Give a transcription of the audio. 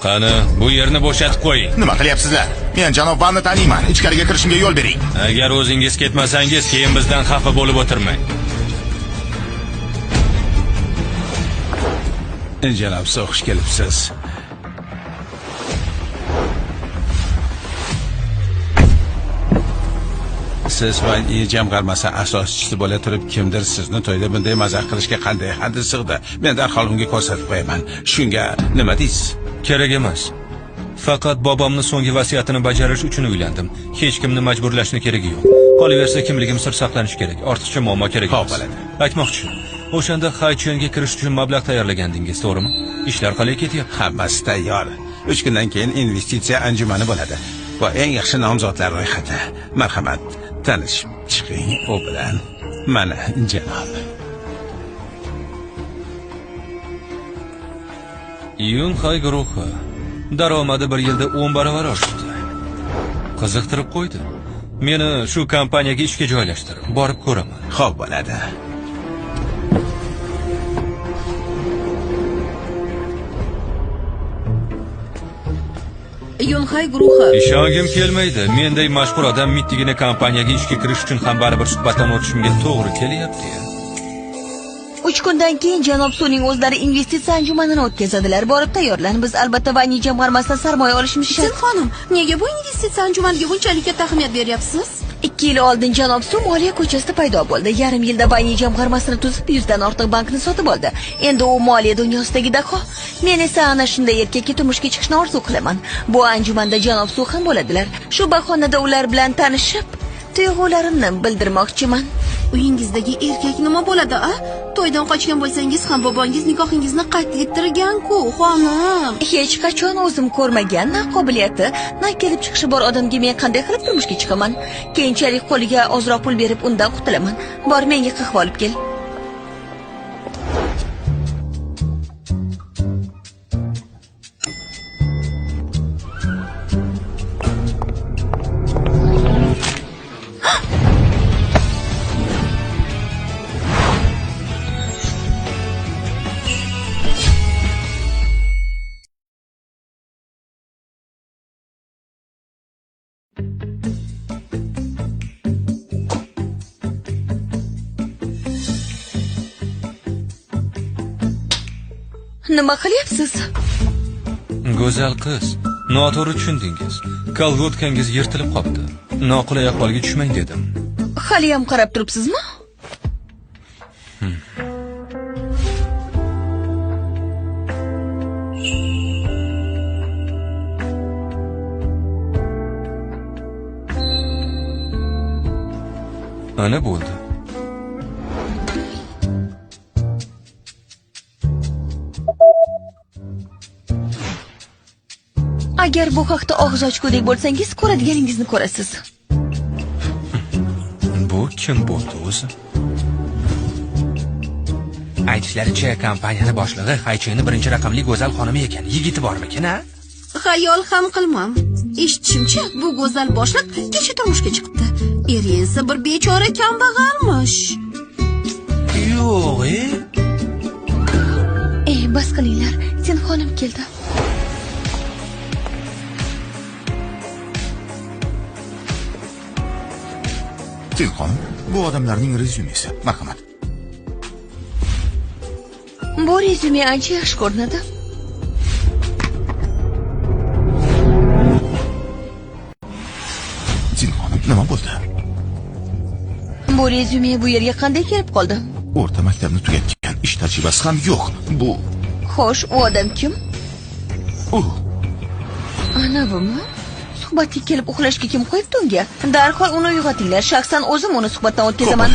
Qani, bu yerni bo'shatib qo'ying. Nima qilyapsizlar? Men janob Vanni taniyman. Ichkariga kirishimga yo'l bering. Agar o'zingiz ketmasangiz, keyin bizdan xafa bo'lib o'tirmang. Janob, xush kelibsiz. Siz va jamg'armasi asoschisi bo'la turib, kimdir sizni to'yda bunday mazax qilishga qanday haddi sig'di? Men darhol unga ko'rsatib qo'yaman. Shunga nima deysiz? Kerak emas. Faqat bobomning so'nggi vasiyatini bajarish uchun uylandim. Hech kimni majburlashni keragi yo'q. Qolaversa, kimligim sir saqlanishi kerak. Ortiqcha muammo kerak emas. Aytmoqchi, o'shanda Xaychiyonga kirish uchun mablag' tayyorlagandingiz, to'g'rimi? Ishlar qalay ketyapti? Hammasi tayyor. 3 kundan keyin investitsiya anjumani bo'ladi. Va eng yaxshi nomzodlar ro'yxati. Marhamat, tanishib chiqing u bilan. Mana janob. Yunxay guruhi daromadi bir yilda 10 barobar oshdi. Qiziqtirib qo'ydi. Meni shu kompaniyaga ishga joylashtirib, borib ko'raman. Xo'p bo'ladi. Yunxay guruhi. Ishongim kelmaydi. Menday mashhur odam mittigina kompaniyaga ishga kirish uchun ham baribir suhbatdan o'tishimga to'g'ri kelyapti. 3 kundan keyin janob Suning o'zlari investitsiya anjumanini o'tkazadilar. Borib tayyorlan. Biz albatta Vani jamg'armasidan sarmoya olishimiz shart. Sen xonim, nega bu investitsiya anjumaniga bunchalik katta ahamiyat beryapsiz? 2 yil oldin janob Su moliya ko'chasida paydo bo'ldi. Yarim yilda Vani jamg'armasini tuzib 100 dan ortiq bankni sotib oldi. Endi u moliya dunyosidagi daho. Men esa ana shunday erkakka turmushga chiqishni orzu qilaman. Bu anjumanda janob Su ham bo'ladilar. Shu bahonada ular bilan tanishib, tuyg'ularimni bildirmoqchiman. Uyingizdagi erkak nima bo'ladi, a? To'ydan qochgan bo'lsangiz ham bobongiz nikohingizni qayd ettirgan-ku, xonim. Hech qachon o'zim ko'rmagan na qobiliyati, na kelib chiqishi bor odamga men qanday qilib turmushga chiqaman? Keyinchalik qo'liga ozroq pul berib undan qutulaman. Bor, menga qahva olib kel. Nima qilyapsiz? Go'zal qiz, noto'g'ri tushundingiz. Kolgotkangiz yirtilib qopti. Noqulay ahvolga tushmang dedim. Hali ham qarab turibsizmi? Ana bo'ldi. Agar bu haqda og'iz ochgudek bo'lsangiz, ko'radiganingizni ko'rasiz. Bu kim bo'ldi o'zi? Aytishlaricha, kompaniyani boshlig'i Xaychiyni birinchi raqamli go'zal xonimi ekan. Yigiti bormikin, a? Xayol ham qilmam. Eshitishimcha, bu go'zal boshliq kecha turmushga chiqibdi. Eri esa bir bechora kambag'almish. Yo'q, Bas qilinglar. Sen xonim keldi. Sen xonim, bu odamlarning rezyumesi. Marhamat. Bu rezyume ancha yaxshi ko'rinadi. Sen xonim, nima bo'ldi? Bu rezyume bu yerga qanday kelib qoldi? O'rta maktabni tugatgan, ish tajribasi ham yo'q. Bu Xo'sh, u odam kim? Ana bumi? Suhbatga kelib uxlashga kim qo'yibdi unga? Darhol uni uyg'otinglar. Shaxsan o'zim uni suhbatdan o'tkazaman.